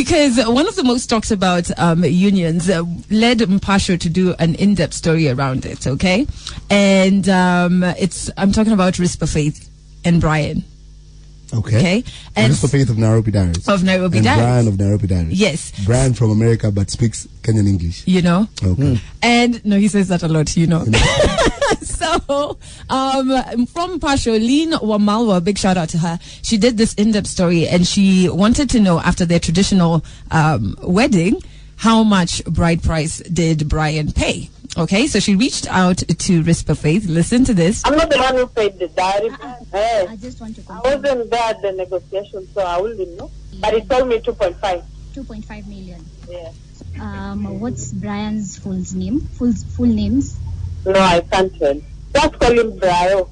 because one of the most talked about unions led Mpasho to do an in-depth story around it, okay? And I'm talking about Risper Faith and Brian. Okay. And Risper Faith of Nairobi Diaries. Of Nairobi and Diaries. Brian of Nairobi Diaries. Yes. Brian from America but speaks Kenyan English. You know? Okay. And no, he says that a lot, you know. So, from Pasho, Lean Wamalwa, big shout out to her. She did this in-depth story and she wanted to know after their traditional wedding, how much bride price did Brian pay? Okay, so she reached out to Risper Faith. Listen to this. I'm not the one who paid the dowry. I just want to I wasn't there at the negotiation, so I wouldn't know. But he told me 2.5. 2.5 million. Yeah. What's Brian's full name? Full names? No, I can't tell. Just call him Brio.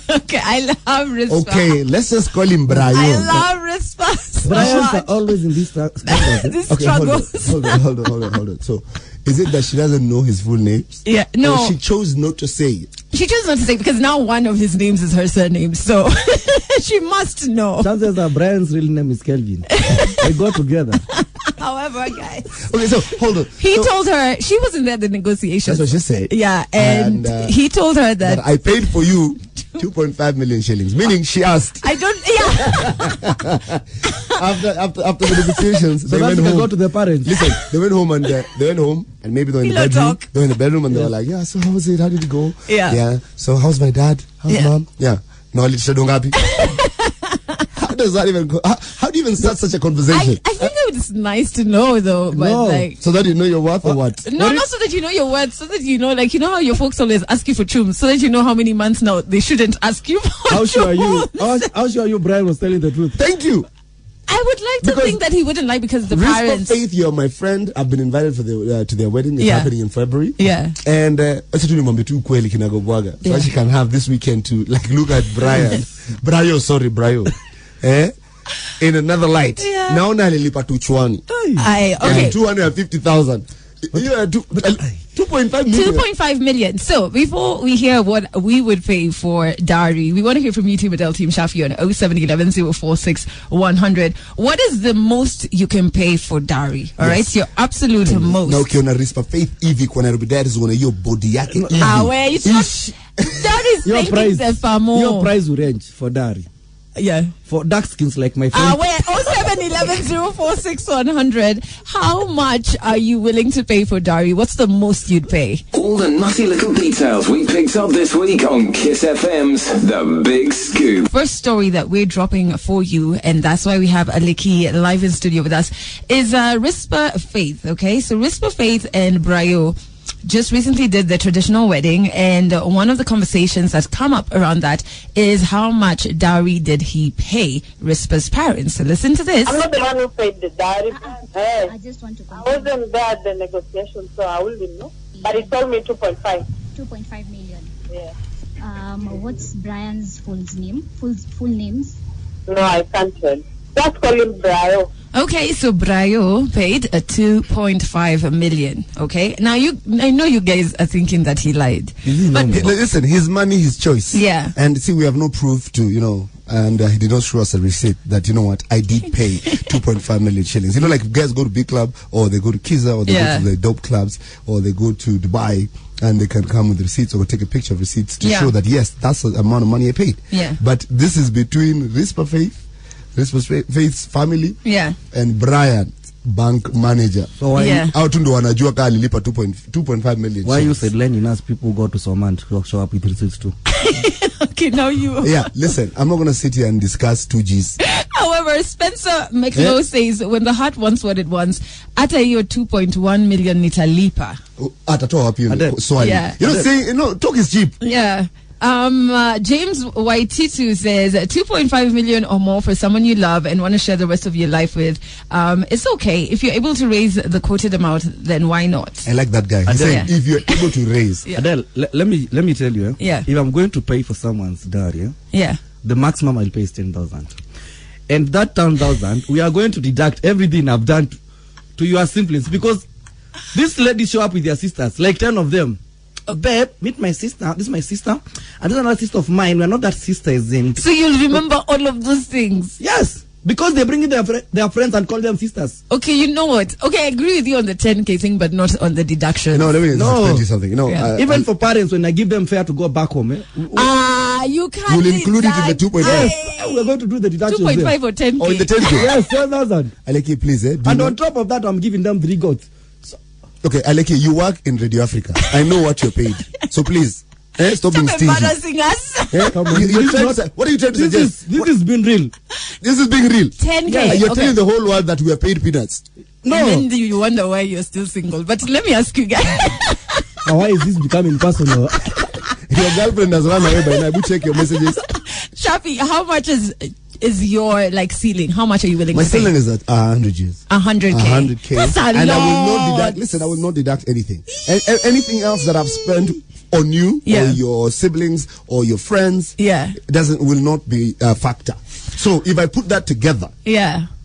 Okay, I love Risper. Okay, let's just call him Brian. I love Risper so Brian's much. are always in these struggles. This struggles. Hold on. So, is it that she doesn't know his full names? Yeah, no. Or she chose not to say it? She chose not to say because now one of his names is her surname, so she must know. Chances are Brian's real name is Kelvin. They go together. However, guys. Okay, so hold on. He told her she wasn't there at the negotiations. That's what she said. Yeah, and he told her that I paid for you 2.5 million shillings, meaning she asked. I don't. Yeah. after the negotiations, So they went that's home. go to the parents. Listen, they went home and maybe they were in the Pillow bedroom. talk. They were in the bedroom and they were like, yeah. So how was it? How did it go? Yeah. So how's my dad? How's mom? Yeah. No, happy. How does that even go? How do you even start such a conversation? I think it's nice to know though, but No. like. So that you know your worth or what? No, not so that you know your words, so that you know, like, you know how your folks always ask you for chums, so that you know how many months now they shouldn't ask you for How sure are you? chums. How sure are you Brian was telling the truth? Thank you. I would like to Because think that he wouldn't like because the Risper parents. Faith, you're my friend. I've been invited for to their wedding. It's Yeah. happening in February. Yeah. And so Yeah. she can have this weekend to like look at Brian. Brio. In another light. Yeah. Now nalilipa tuchwani. Okay. 250,000. Yeah, 2.5 million. 2.5 million. So before we hear what we would pay for dowry, we want to hear from you, Team Adele, Team Shafi, on 0711 046 100. What is the most you can pay for dowry? All right, your absolute most. Na ukiona Risper Faith hivi kwa Nairobi Diaries unaona hiyo body yake hivi. Where it's not. That is Your thinking price. the far more. Your price will range for dowry. Yeah. For dark skins like my friend. Where 0711 046 100. How much are you willing to pay for dowry? What's the most you'd pay? All the nutty little details we picked up this week on Kiss FM's The Big Scoop. First story that we're dropping for you, and that's why we have Aliki live in studio with us, is Risper Faith. Okay, so Risper Faith and Brio just recently did the traditional wedding, and one of the conversations that's come up around that is how much dowry did he pay Risper's parents. So listen to this. I'm not the one who paid the dowry. I just want to I wasn't there at the negotiation, so I wouldn't know. But he told me 2.5. 2.5 million. Yeah. What's Brian's full name? Full names? No, I can't tell. Just call him Brio. Okay, so Brio paid a 2.5 million. Okay, now I know you guys are thinking that he lied. But Listen, his money, his choice. Yeah. And see, we have no proof to, and he did not show us a receipt that, you know what, I did pay 2.5 million shillings. You know, like guys go to big club, or they go to Kiza, or they go to the dope clubs, or they go to Dubai, and they can come with receipts or take a picture of receipts to show that, yes, that's the amount of money I paid. Yeah. But this is between Risper Faith's family and Brian, bank manager. So why how to ndo wanajua kama alilipa 2.5 million. Why you said Lenny as people go to Soman to show up with receipts too? Okay, now you. Yeah, listen, I'm not gonna sit here and discuss 2Gs. However, Spencer McLeod says when the heart wants what it wants, ata hiyo 2.1 million nitalipa. Atatoa wapi swali? Yeah. You know, saying, talk is cheap. Yeah. James Waititu says 2.5 million or more for someone you love and want to share the rest of your life with. It's okay. If you're able to raise the quoted amount, then why not? I like that guy. He's saying if you're able to raise. Adele, let me tell you. Yeah. If I'm going to pay for someone's dowry, yeah, the maximum I'll pay is 10,000. And that 10,000, we are going to deduct everything I've done to your siblings, because this lady show up with their sisters, like 10 of them. Babe, meet my sister. This is my sister. And this is another sister of mine. We're not that sisters in. So you'll remember all of those things. Yes. Because they bring in their friends and call them sisters. Okay, you know what? Okay, I agree with you on the 10K thing, but not on the deduction. No, let me explain you something. Even for parents, when I give them fare to go back home, you can't. You'll include it in the 2.5. Yes, we're going to do the deduction. 2.5 or 10K. Or in the 10K. Yes, 12,000. Aleki, please. And on top of that, I'm giving them 3 goats. Okay, Aleki, you work in Radio Africa. I know what you're paid. So please, stop being stingy. Embarrassing us. What are you trying to suggest? This has been real. This is being real. 10K. Yeah, you're telling the whole world that we are paid peanuts. No. And then you wonder why you're still single. But let me ask you guys. Now, why is this becoming personal? Your girlfriend has run away by now. You check your messages. Shafi, how much is your ceiling? How much are you willing My to pay? My ceiling is at 100 years. 100K. 100K. That's a and lot. I will not deduct. Listen, I will not deduct anything. Anything else that I've spent on you or your siblings or your friends, will not be a factor. So if I put that together,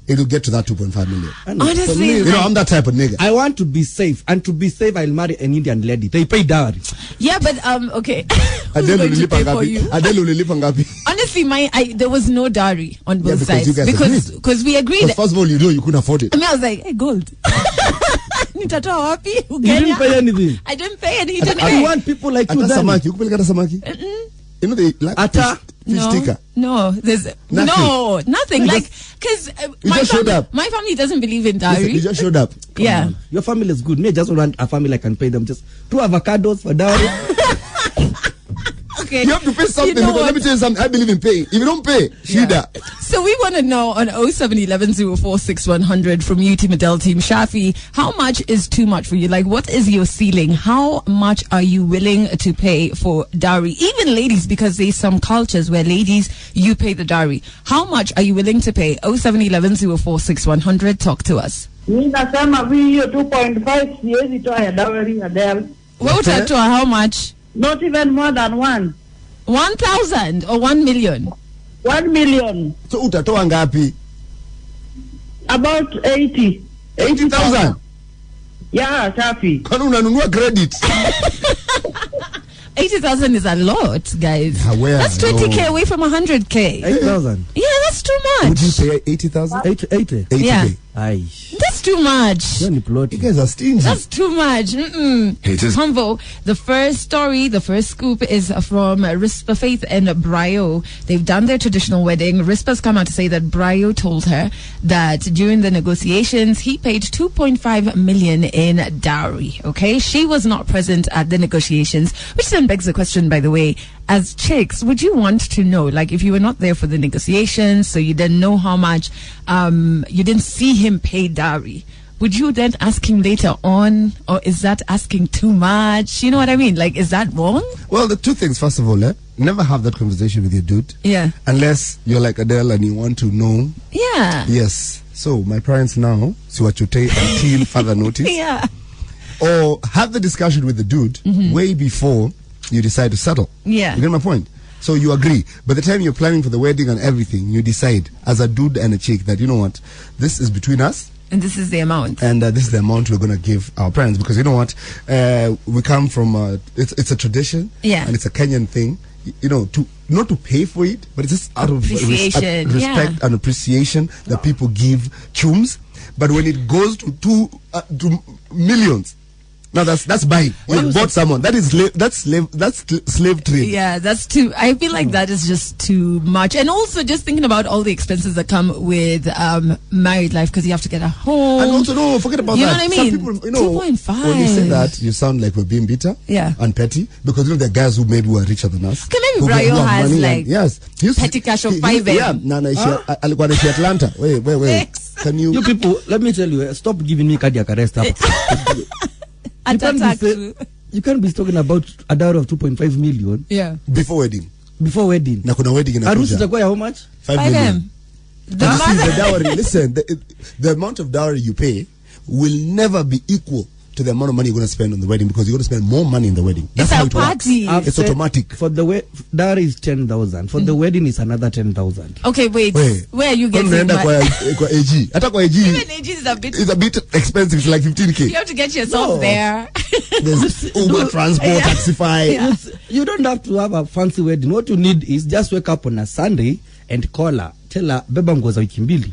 it'll get to that 2.5 million. Honestly, I'm that type of nigga. I want to be safe, and to be safe, I'll marry an Indian lady. They pay dowry. Yeah, but okay. Honestly, there was no dowry on both sides because we agreed. First of all, you couldn't afford it. I mean, I was like, hey, gold. You didn't pay anything. I didn't pay anything. I want people like you then. Samaki. You know they like fish sticker. No, there's nothing. Because my family doesn't believe in dowry. Listen, you just showed up. Come on. Your family is good. Me, just want a family I can pay them just 2 avocados for dowry. Okay. You have to pay something because let me tell you something. I believe in paying. If you don't pay, Shida. So we want to know on 0711046100 from UT Medell team, Shafi, how much is too much for you? Like, what is your ceiling? How much are you willing to pay for dowry? Even ladies, because there's some cultures where ladies, you pay the dowry. How much are you willing to pay? 0711046100. Talk to us. Nasema hiyo 2.5 siwezi toa dowry Adele. What how much? Not even more than 1. 1,000 or 1 million? 1 million. So utatoa ngapi? About 80. 80,000. Yeah, Shafi. Kwani unanunua credit? 80,000 is a lot, guys. That's 20K away from 100K. 8,000. Yeah, that's too much. Would you pay 80,000? 80. Yeah. Aye. That's too much. You guys are stingy. That's too much. Humble. The first scoop is from Risper, Faith and Brio. They've done their traditional wedding. Risper's come out to say that Brio told her that during the negotiations, he paid 2.5 million in dowry. Okay? She was not present at the negotiations, which then begs the question, by the way, as chicks, would you want to know, like, if you were not there for the negotiations, so you didn't know how much, you didn't see him pay dowry, would you then ask him later on, or is that asking too much? You know what I mean? Like, is that wrong? Well, the two things, first of all, never have that conversation with your dude. Yeah. Unless you're like Adele and you want to know. Yeah. Yes. So, my parents now, see what you take until further notice. Yeah. Or have the discussion with the dude way before you decide to settle. Yeah. You get my point? So you agree. By the time you're planning for the wedding and everything, you decide as a dude and a chick that, you know what, this is between us. And this is the amount. And this is the amount we're going to give our parents. Because you know what, we come from, it's a tradition. Yeah. And it's a Kenyan thing. You know, not to pay for it, but it's just out of appreciation, respect and appreciation that people give chums. But when it goes to millions, no, that's buying. You bought someone. That's slave trade. Yeah, that's too. I feel like that is just too much. And also, just thinking about all the expenses that come with married life, because you have to get a home. And also, no, forget about that. You know what I mean? Some people, 2.5. When you say that, you sound like we're being bitter. Yeah. And petty, because there are guys who maybe were richer than us. Okay, maybe Brio has like petty cash of 5 Yeah, alikuwa anaishi Atlanta. Wait. Can you people? Let me tell you. Stop giving me cardiac arrest. You can't be talking about a dowry of 2.5 million. Yeah. Before wedding. Na kuna wedding in Arusi itakuwa how much? 5 million. The dowry. Listen, the amount of dowry you pay will never be equal to the amount of money you're going to spend on the wedding, because you're going to spend more money in the wedding. That's how it party. Works. It's automatic. For the dowry is 10,000. For the wedding is another 10,000. Okay, wait. Where are you getting AG. Hata kwa AG. Even AG is a bit expensive. It's like 15K. You have to get yourself there. There's Uber transport, Taxify. You don't have to have a fancy wedding. What you need is just wake up on a Sunday and call her. tell her beba nguo za wiki mbili.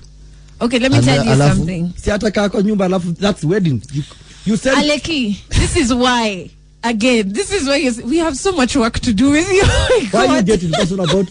Okay, let me tell you something. Si ataka kwa nyumba alafu that's wedding. You said Aleki, this is why. Again, this is why we have so much work to do with you. Why you getting personal about?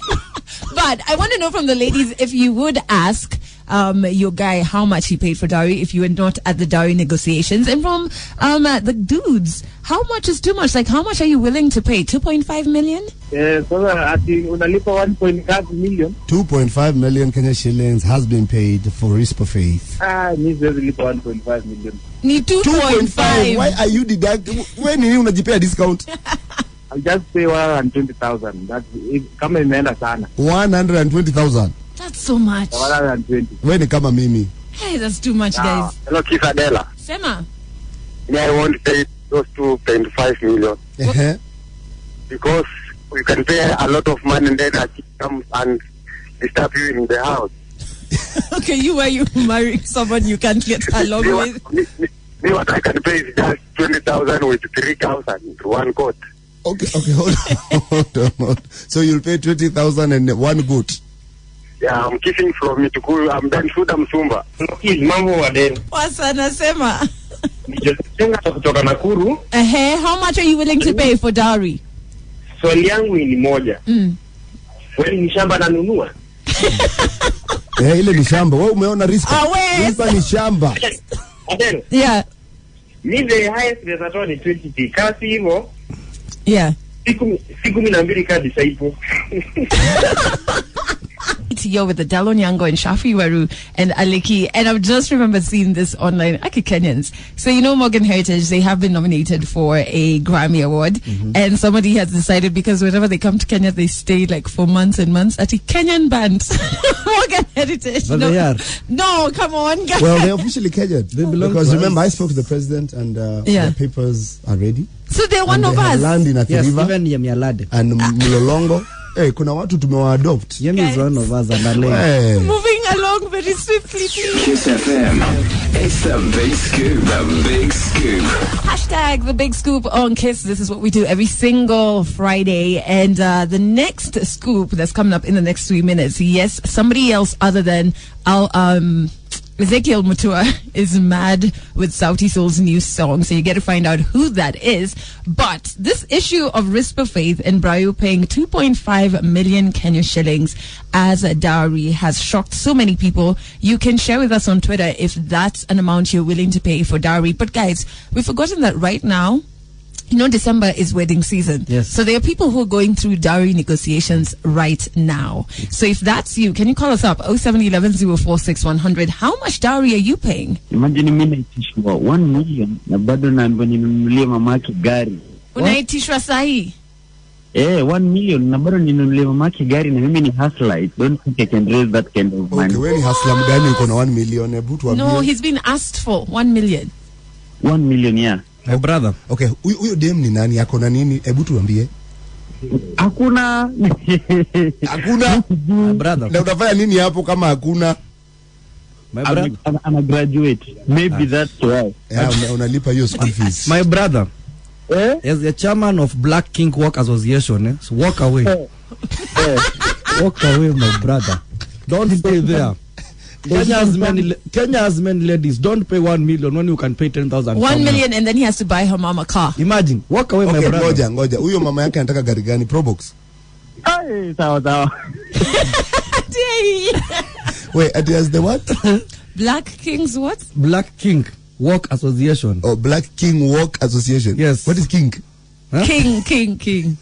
But I want to know from the ladies if you would ask your guy how much he paid for dowry if you were not at the dowry negotiations, and from the dudes, how much is too much? Like, how much are you willing to pay? 2.5 million? So ati unalipa 1.5 million. 2.5 million Kenya shillings has been paid for Risper Faith. Ni siwezi lipa 1.5 million. Ni 2.5. Why are you deducting? When you unajipea discount? I'll just pay 120,000. That's kama imeenda sana. 120,000. That's so much. 120. Wewe ni kama mimi. Hey, that's too much, guys. Hello, Kisadela. Sema. I want to pay those 2.5 million. Because you can pay a lot of money and then a kid comes and disturb you in the house. Okay, you marrying someone you can't get along with? What I can pay is just 20,000 with 3,000 to one coat. Okay, hold on. So you'll pay 20,000 and one goat. Yeah, I'm kissing from Mitukuru. I'm done Suda Msumba. Mambo wa deni. Wasa nasema. Nijotenga kutoka Nakuru. How much are you willing to pay for dowry? Swali yangu ni moja. Wewe ni shamba nanunua? Ile ni shamba. Wewe umeona Risper? Risper ni shamba. Adele. Yeah. Ni the highest result ni 20K. Kasi hivyo. Yeah. Siku 12 kadi saipo. Yo with Adele Onyango and Shafi Waru and Aleki, and I've just remembered seeing this online. Aki Kenyans. So you know Morgan Heritage, they have been nominated for a Grammy Award, and somebody has decided, because whenever they come to Kenya they stay like for months and months at a Kenyan band. Morgan Heritage. But they are. No, come on, guys. Well, they're officially Kenyan. They belong because to remember us. I spoke to the president and the papers are ready. So they're one of they have us. land in Yes, River even Yamialade. and Mlolongo. Hey, kuna watu tumewa-adopt. Yemi is one of us and Aleki. Hey. Moving along very swiftly, please. Kiss FM. It's the big scoop. The big scoop. Hashtag the big scoop on Kiss. This is what we do every single Friday. And the next scoop that's coming up in the next 3 minutes. Yes, somebody else other than Ezekiel Mutua is mad with Sauti Soul's new song, so you get to find out who that is. But this issue of Risper Faith and Brayo paying 2.5 million Kenya shillings as a dowry has shocked so many people. You can share with us on Twitter if that's an amount you're willing to pay for dowry. But guys, we've forgotten that right now, you know, December is wedding season. Yes. So there are people who are going through dowry negotiations right now. So if that's you, can you call us up 0711046100? How much dowry are you paying? Imagine mimi naitishwa 1 million na bado naambiwa ninunulie mamake gari. Unaitishwa sahi? 1 million na bado ninunulie mamake gari na mimi ni hustler. Don't think I can raise that kind of money. Okay, wewe ni hustler mgani uko na 1 million? Hebu tuambie. No, he's been asked for 1 million. 1 million, yeah. My brother. Okay, huyo dem ni nani? Ako na nini? Hebu tuambie. Hakuna. My brother. Na utafanya nini hapo kama hakuna? My brother. I'm a graduate. Maybe that's why. Unalipa hiyo school fees. My brother. As the chairman of Black King Walk Association, so walk away. Walk away, my brother. Don't stay there. Kenya's many ladies don't pay 1 million when you can pay 10,000. 1 million and then he has to buy her mom a car. Imagine. Walk away, my brother. Ngoja. Huyo mama yake anataka gari gani? Probox. Sawa. Wait, it is the what? Black Kings what? Black King Walk Association. Oh, Black King Walk Association. Yes. What is King? Huh? King.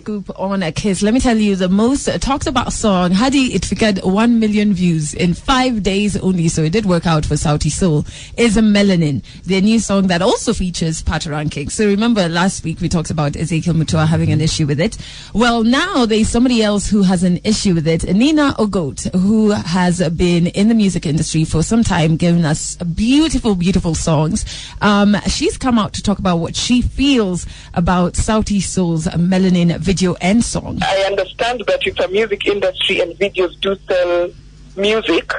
Scoop on a Kiss. Let me tell you, the most talked about song, Hadi, it figured 1 million views in 5 days only, so it did work out for Sauti Soul, is Melanin, their new song that also features Pataran King. So remember last week we talked about Ezekiel Mutua having an issue with it. Well, now there's somebody else who has an issue with it, Nina Ogoat, who has been in the music industry for some time, giving us beautiful, beautiful songs. She's come out to talk about what she feels about Sauti Soul's Melanin video and song. I understand that it's a music industry and videos do sell music,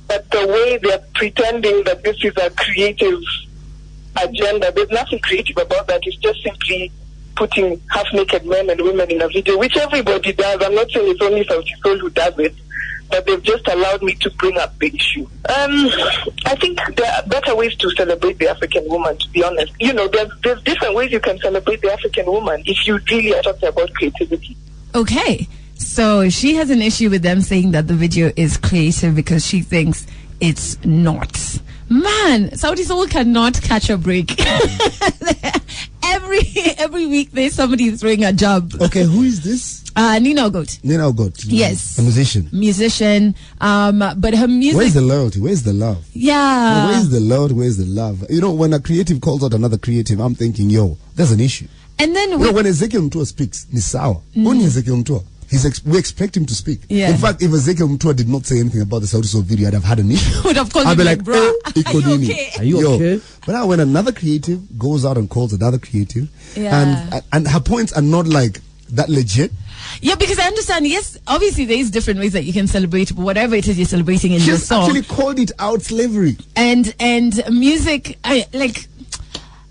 but the way they're pretending that this is a creative agenda, there's nothing creative about that. It's just simply putting half-naked men and women in a video, which everybody does. I'm not saying it's only Sauti Sol who does it, but they've just allowed me to bring up the issue. I think there are better ways to celebrate the African woman, to be honest. You know, there's different ways you can celebrate the African woman if you really are talking about creativity. Okay, so she has an issue with them saying that the video is creative because she thinks it's not. Man, Sauti Sol cannot catch a break. Every week there's somebody throwing a job. Okay, who is this? Nina Ogot. Nina Ogot. Yes. A musician. But her music. Where's the loyalty? Where's the love? Yeah. Where's the loyalty? Where's the love? You know, when a creative calls out another creative, I'm thinking, yo, there's an issue. And then when Ezekiel Mtua speaks, ni sawa. Only Ezekiel Mtua. We expect him to speak. Yeah. In fact, if Ezekiel Mtua did not say anything about the Sauti Sol video, I'd have had an issue. Would have called I'd be him like, bro. Are you okay? But now when another creative goes out and calls another creative, and her points are not like that legit. Yeah, because I understand, yes, obviously there is different ways that you can celebrate whatever it is you're celebrating in your song. She actually called it out slavery. And music, like,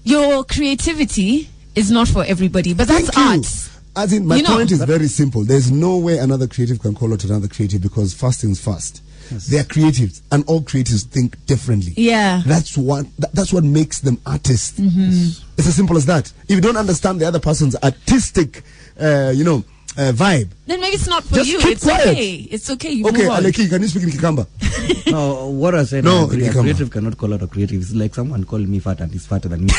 your creativity is not for everybody, but that's art. As in, my point is very simple. There's no way another creative can call out another creative because first things first. Yes. They are creatives, and all creatives think differently. Yeah, that's what makes them artists. Mm-hmm. It's as simple as that. If you don't understand the other person's artistic, vibe, then maybe it's not for just you. Keep it's quiet. okay. It's okay. You okay, move on. Aleki, can you speak in Kikamba? No, what I said. No, a creative cannot call out a creative. It's like someone calling me fat and he's fatter than me.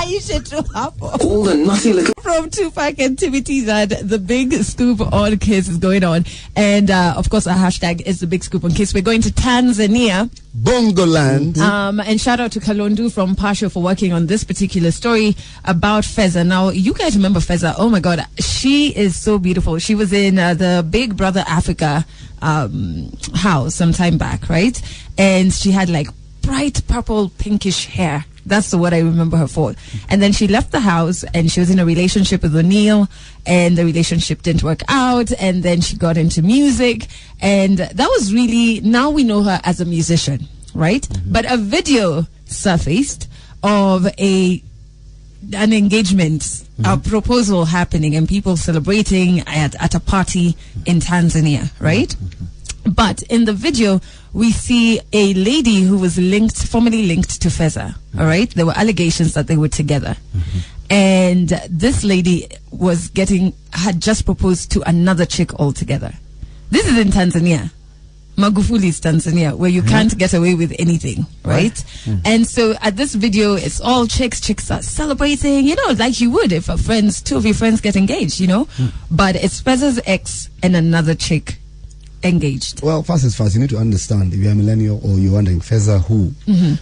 You should do all the nutty little from Tupac and Timothy that the big scoop on Kiss is going on, and of course our hashtag is the big scoop on Kiss. We're going to Tanzania, Bongoland, and shout out to Kalondu from Pasho for working on this particular story about Feza. Now you guys remember Feza? Oh my God, she is so beautiful. She was in the Big Brother Africa house some time back, right? And she had like bright purple pinkish hair. That's what I remember her for. And then she left the house and she was in a relationship with O'Neill, and the relationship didn't work out, and then she got into music, and that was really, now we know her as a musician, right? Mm-hmm. But a video surfaced of an engagement, a proposal happening, and people celebrating at a party in Tanzania, right? Mm-hmm. But in the video, we see a lady who was formerly linked to Feza. All right, there were allegations that they were together, and this lady had just proposed to another chick altogether. This is in Tanzania, Magufuli's Tanzania, where you can't get away with anything, right? And so at this video, it's all chicks are celebrating, like you would if two of your friends get engaged, But it's Feza's ex and another chick engaged. Well, first is first. You need to understand, if you're a millennial or you're wondering, Feza who?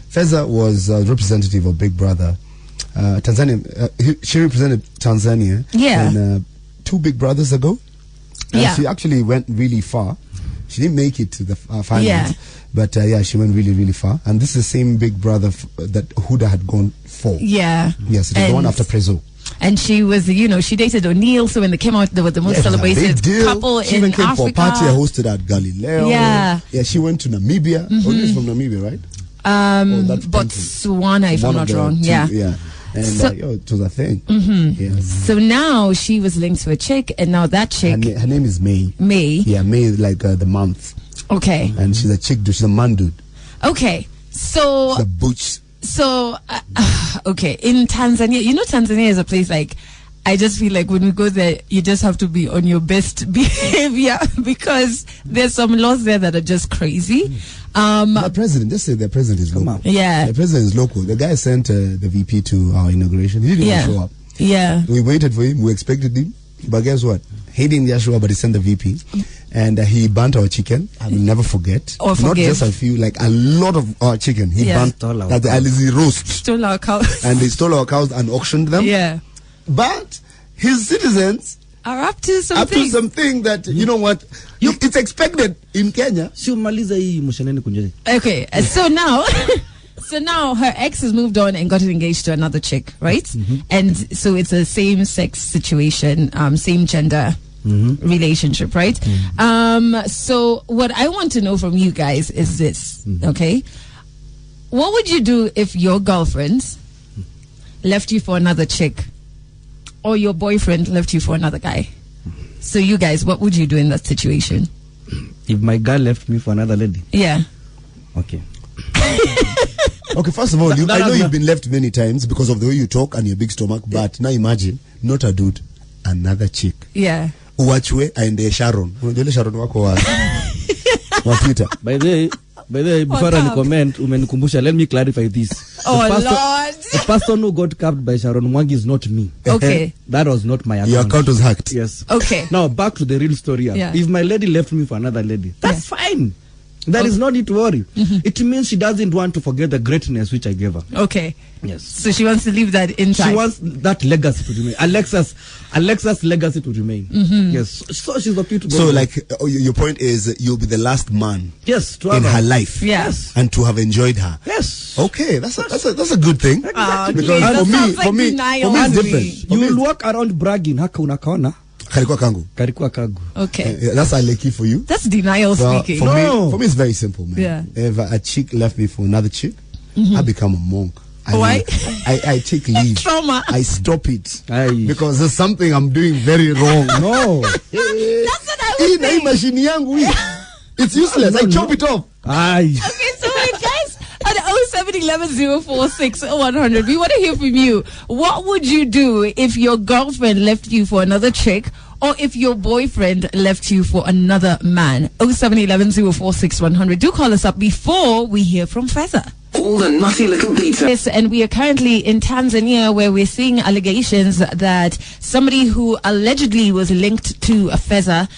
Feza was a representative of Big Brother Tanzania. She represented Tanzania in 2 Big Brothers ago. And she actually went really far. She didn't make it to the finals, but she went really, really far. And this is the same Big Brother that Huda had gone for. Yes, it was the one after Prezzo. And she was, she dated O'Neill, so when they came out, they were the most celebrated couple in Africa. She even came for a party I hosted at Galileo. Yeah, she went to Namibia. O'Neill's from Namibia, right? Botswana, if I'm not wrong. And so, it was a thing. So now she was linked to a chick, and now that chick... Her name is May. May? Yeah, May is like the month. Okay. And she's a chick, she's a man dude. Okay, so... She's a butch. So, okay, in Tanzania, Tanzania is a place like, I just feel like when we go there, you just have to be on your best behavior because there's some laws there that are just crazy. The president, just say the president is local. Yeah. The president is local. The guy sent the VP to our inauguration. He didn't even show up. Yeah. We waited for him. We expected him. But guess what? He didn't just show up, but he sent the VP. And he burnt our chicken. I will never forget. Not just a few, like a lot of our chicken. He burnt like the Alizi roast. Stole our cows. And they stole our cows and auctioned them. Yeah. But his citizens are up to something that, you know what, it's expected in Kenya. Okay, so now her ex has moved on and got engaged to another chick, right? And so it's a same-sex situation, same-gender relationship, right? So what I want to know from you guys is this, okay? What would you do if your girlfriend left you for another chick, or your boyfriend left you for another guy. So you guys, what would you do in that situation? If my girl left me for another lady? Yeah. Okay. Okay, first of all, I know you've been left many times because of the way you talk and your big stomach, but now imagine, not a dude, another chick. Yeah. Uwachwe aende Sharon. Unajua Sharon wako wa Peter. By the way, before I comment, umenikumbusha, let me clarify this. Lord. The person who got capped by Sharon Mwangi is not me. Okay. That was not my account. Your account was hacked. Yes. Okay. Now, back to the real story. Yeah. If my lady left me for another lady, that's fine. There is no need to worry. It means she doesn't want to forget the greatness which I gave her. Okay. Yes. So she wants to leave that intact. She wants that legacy to remain. Alexa's legacy to remain. Yes. So she's okay to go. So, like, your point is you'll be the last man. Yes. In her life. Yes. And to have enjoyed her. Yes. Okay, that's a good thing. Exactly. Because for me, it's different. You will walk around bragging. Haka unakaona. Karikwa kangu. Okay. That's a lucky for you. That's denial speaking. For me, it's very simple, man. Yeah. If a chick left me for another chick, I become a monk. Why? I take leave. Trauma. I stop it. Aye. Because there's something I'm doing very wrong. No. That's what I was saying. Machine yangu. It's useless. I chop it off. Aye. Okay, so wait, guys, at 07110460100, we want to hear from you. What would you do if your girlfriend left you for another chick, or if your boyfriend left you for another man? 07110460100. Do call us up before we hear from Feza. All the nutty little details. Yes, and we are currently in Tanzania, where we're seeing allegations that somebody who allegedly was linked to a Feza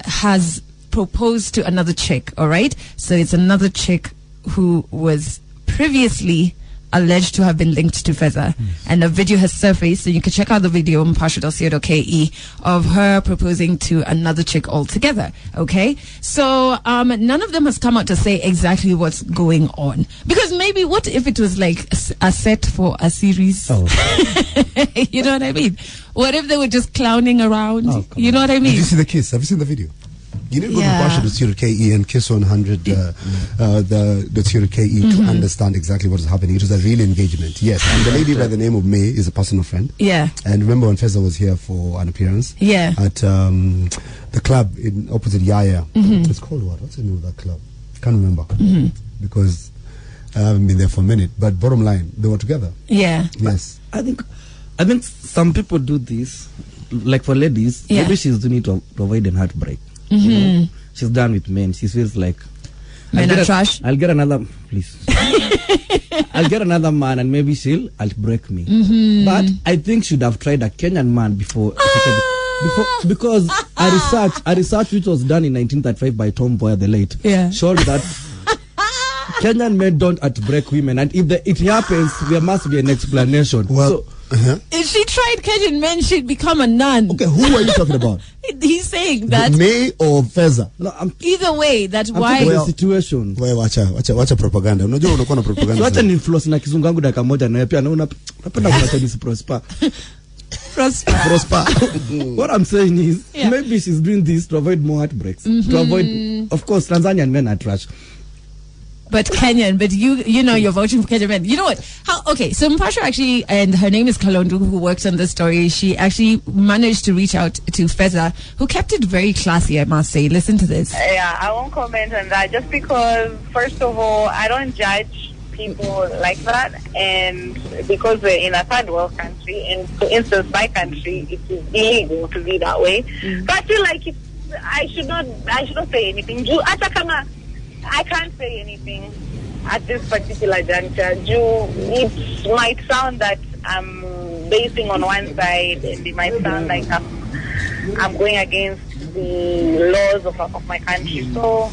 has proposed to another chick. All right, so it's another chick who was previously alleged to have been linked to Feza, and a video has surfaced, so you can check out the video on mpasho.co.ke of her proposing to another chick altogether. Okay, so none of them has come out to say exactly what's going on, because maybe what if it was like a set for a series? You know what I mean? What if they were just clowning around? You know what I mean? Did you see the kiss? Have you seen the video? You need to go to mpasho.co.ke and kiss 100 .co.ke to understand exactly what is happening. It was a real engagement, yes. And the lady by the name of May is a personal friend. Yeah. And remember when Feza was here for an appearance? Yeah. At the club in opposite Yaya. It's called what? What's the name of that club? Can't remember. Because I haven't been there for a minute. But bottom line, they were together. Yeah. Yes. I think some people do this, like for ladies. Yeah. Maybe she's doing it to avoid a heartbreak. You know? She's done with men. She feels like Men are trash. I'll get another, please. I'll get another man, and maybe I'll break me. But I think should have tried a Kenyan man before because a research which was done in 1935 by Tom Boyer the late showed that Kenyan men don't outbreak women, and if it happens, there must be an explanation. Well, if she tried Kenyan men, she'd become a nun. Okay, who are you talking about? He's saying that May or Feza? No, either way, that's why the situation. Wacha propaganda. Unajua unakuwa na propaganda. Wacha ni influence na kizungu yangu dakika moja na pia napenda kuacha this prosper. What I'm saying is maybe she's doing this to avoid more heartbreaks. To avoid, of course, Tanzanian men are trash. But Kenyan, but you know you're vouching for Kenyan men. You know what? Okay, so Mpasho actually, and her name is Kalondu, who works on this story. She actually managed to reach out to Feza, who kept it very classy, I must say. Listen to this. Yeah, I won't comment on that just because, first of all, I don't judge people like that, and because we're in a third world country, and for instance, my country, it is illegal to be that way. So I feel like I should not say anything. I can't say anything at this particular juncture. It might sound that I'm basing on one side, and it might sound like I'm going against the laws of my country. So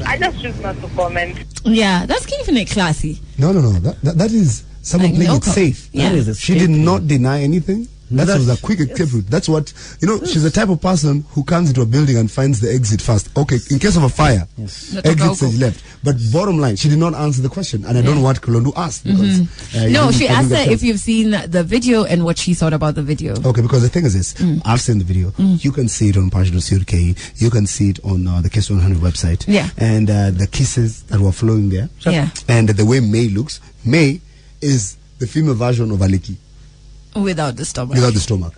I just choose not to comment. Yeah, that's keeping it classy. No. That is someone playing it safe. Yeah. She did not deny anything. That was a quick escape route. That's what, she's the type of person who comes into a building and finds the exit fast. Okay, in case of a fire, exit stage left. But bottom line, she did not answer the question. And I don't know what Kolondu asked. Because, no, she asked her if you've seen the video and what she thought about the video. Okay, because the thing is this, I've seen the video. You can see it on mpasho.co.ke. You can see it on the Kiss 100 website. Yeah. And the kisses that were flowing there. Yeah. And the way May looks, May is the female version of Aliki. Without the stomach. Without the stomach.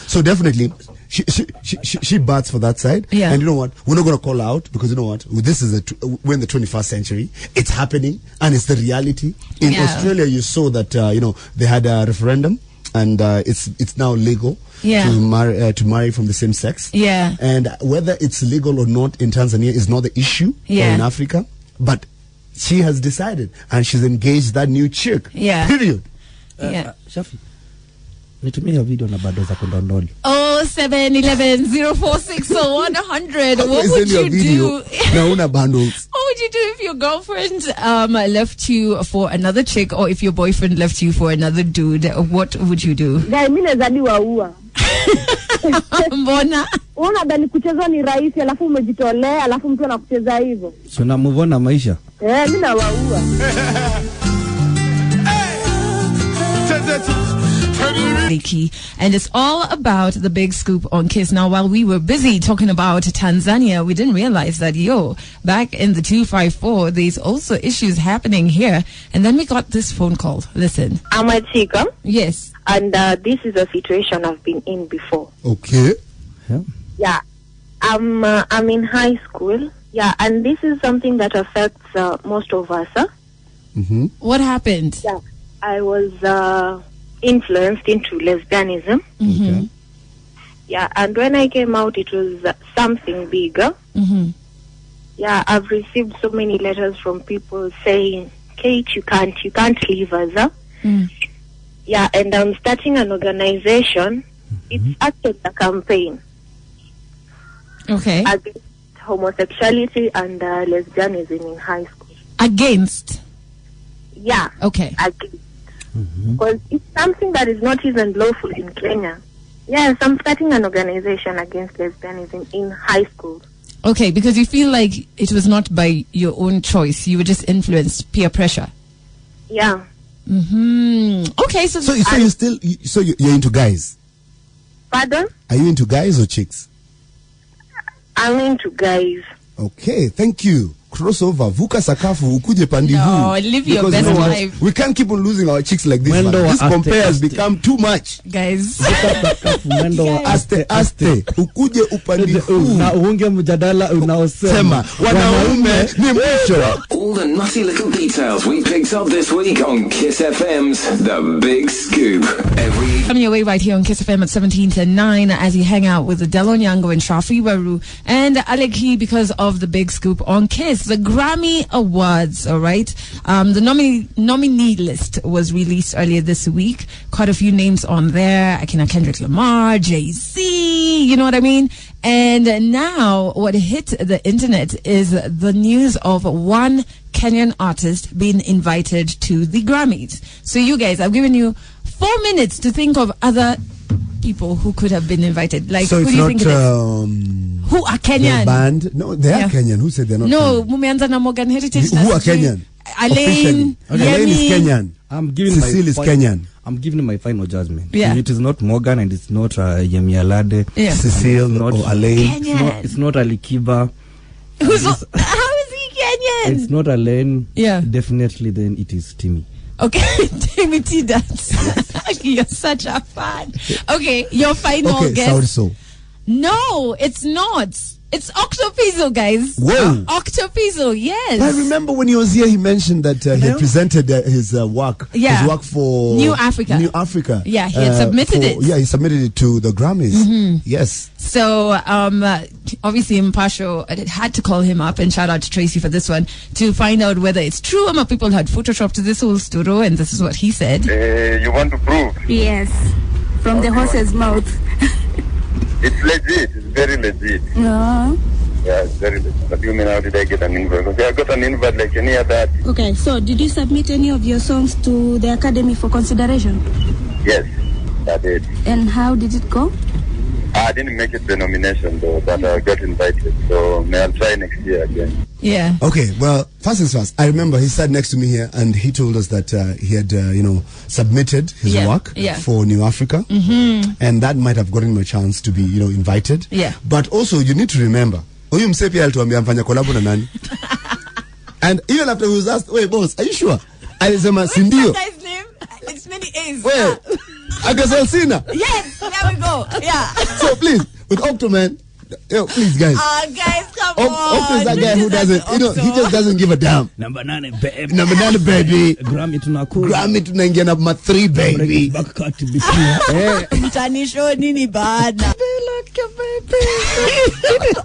So definitely, she bats for that side. Yeah. And you know what? We're not going to call out because you know what? This is we're in the 21st century. It's happening and it's the reality. In Australia, you saw that they had a referendum and it's now legal to marry from the same sex. Yeah. And whether it's legal or not in Tanzania is not the issue or in Africa, but she has decided and she's engaged that new chick. Yeah. Period. Shafi, nitumia video na bado za kundondoni. 0711-046-100. What would you do? Nauna bundles. What would you do if your girlfriend left you for another chick, or if your boyfriend left you for another dude? What would you do? Guy, mimi nazaliwa ua. Mbona? Unadhani kucheza ni rahisi, alafu umejitolea, alafu mtu anakucheza hivyo. So na move on na maisha. Mimi nawaua. And it's all about the big scoop on Kiss. Now, while we were busy talking about Tanzania, we didn't realize that, back in the 254, there's also issues happening here. And then we got this phone call. Listen. I'm a chica. Yes. And this is a situation I've been in before. Okay. Yeah. I'm in high school. Yeah, and this is something that affects most of us. Mm-hmm. What happened? Yeah. I was influenced into lesbianism. Mm-hmm. Okay. Yeah, and when I came out, it was something bigger. Mm-hmm. Yeah, I've received so many letters from people saying, Kate, you can't leave us. Mm. Yeah, and I'm starting an organization. It's actually a campaign. Okay. Against homosexuality and lesbianism in high school. Against? Yeah. Okay. Against. Because it's something that is not even lawful in Kenya. Yes, I'm starting an organization against lesbianism in high school. Okay, because you feel like it was not by your own choice. You were just influenced, peer pressure. Yeah. Mm-hmm. Okay, so you're into guys? Pardon? Are you into guys or chicks? I'm into guys. Okay, thank you. Crossover, vuka sakafu, ukuje pandi huu. No, live your best life. We can't keep on losing our chicks like this. This compare has become too much. Guys. Aste, ukuje upandi huu. Na uunge mjadala unaosema wanaume ni mwisho. All the nutty little details we picked up this week on Kiss FM's The Big Scoop. Coming your way right here on Kiss FM at 17 to 9 as you hang out with Delon Yango and Shafi Waru and Aleki because of The Big Scoop on Kiss. The Grammy Awards, all right? The nominee list was released earlier this week. Quite a few names on there. Akina Kendrick Lamar, Jay-Z, you know what I mean? And now what hit the internet is the news of one Kenyan artist being invited to the Grammys. So you guys, I've given you 4 minutes to think of other people who could have been invited. Like, so who it's do you not, think it is? Who are Kenyan? Band? No, they are Kenyan. Who said they're not No, Kenyan? Mumeanza na Morgan Heritage. Who are Kenyan? Alain, Alain is Kenyan. Cecile is Kenyan. I'm giving my final judgment. Yeah. It is not Morgan and it's not Yemi Alade. Yeah. Cecile or Alain. It's not Alikiba. How is he Kenyan? It's not Alain. Yeah. Definitely then it is Timmy. Okay, Timmy T dance. You're such a fan. Okay, your final guess. Sauce. No, it's not. It's Octopizzo, guys. Whoa. Octopizzo, yes. I remember when he was here, he mentioned that he had presented his work. Yeah. His work for New Africa. New Africa. Yeah, he had submitted it. Yeah, he submitted it to the Grammys. Mm-hmm. Yes. So, obviously, Mpasho had to call him up, and shout out to Tracy for this one, to find out whether it's true. People had photoshopped this whole studio, and this is what he said. You want to prove? Yes. From the horse's mouth. It's legit. It's very legit. No. Yeah, it's very legit. But you mean, how did I get an invite? Okay, I got an invite like any other. Okay, so did you submit any of your songs to the Academy for consideration? Yes, I did. And how did it go? I didn't make it the nomination though, but I got invited. So I'll try next year again. Yeah. Okay, well, first things first. I remember he sat next to me here and he told us that he had, submitted his work for New Africa. Mm-hmm. And that might have gotten him a chance to be, invited. Yeah. But also, you need to remember, huyu msepi alituambia mfanya collab na nani? And even after he was asked, wait, boss, are you sure? Alisema si ndio? That guy's name? It's many A's. Well, Agasalsina. Yes, there we go. Yeah. So please, with Octoman, please guys. Guys, come on. Octo is that guy who doesn't, he just doesn't give a damn. Number 9 baby. Number 9 baby. Grammy tunakula. Grammy tunaingia na ma 3 baby. Back cut between. Mtanisho nini bana.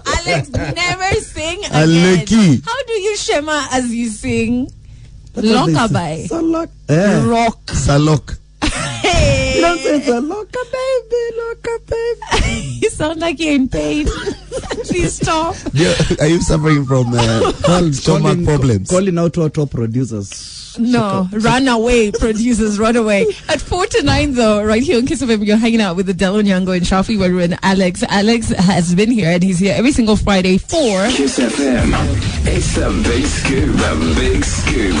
Alex, never sing again. Aleki. How do you shema as you sing? Lokabai. Salok. Rock. Salok. Hey. You don't say Saloka baby. You sound like you're in pain. Please stop. Yeah, are you suffering from stomach problems? Calling out to our top producers. No, run away, producers, run away. At 4 to 9, though, right here on Kiss FM, you're hanging out with the Delon Yango and Shafi Waru and Alex. Alex has been here, and he's here every single Friday for Kiss FM. It's the big scoop, the big scoop.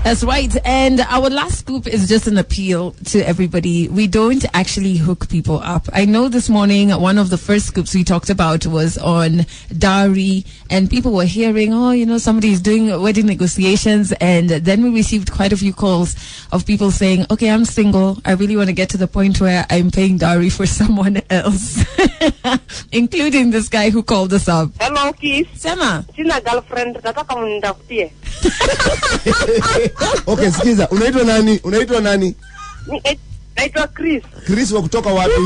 That's right. And our last scoop is just an appeal to everybody. We don't actually hook people up. I know this morning, one of the first scoops we talked about was on Dowry, and people were hearing, somebody's doing wedding negotiations. And then we received quite a few calls of people saying, okay, I'm single. I really want to get to the point where I'm paying dowry for someone else, including this guy who called us up. Hello, Kiss. Sema. Sina girlfriend, nataka mnitafutie. Okay, sikiza. Unaitwa nani? Naitwa Chris. Chris wa kutoka wapi?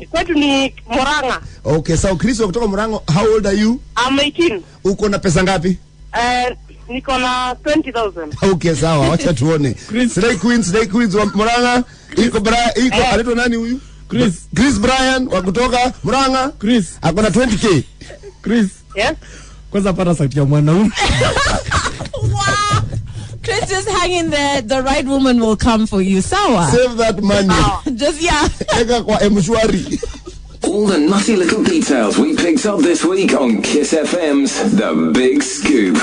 Kwetu ni Murang'a. Okay, so Chris wa kutoka Murang'a, how old are you? I'm 18. Uko na pesa ngapi? Niko na 20,000. Okay, sawa, wacha tuone. Slay Queens wa Murang'a. Iko anaitwa nani huyu? Chris Brian wa kutoka Murang'a. Chris. Ako na 20k. Chris. Yes. Kwanza para sauti ya mwanaume. Wow. Chris, just hang in there. The right woman will come for you. Sawa. Save that money. Just, yeah. Eka kwa mshwari. All the nutty little details we picked up this week on Kiss FM's The Big Scoop.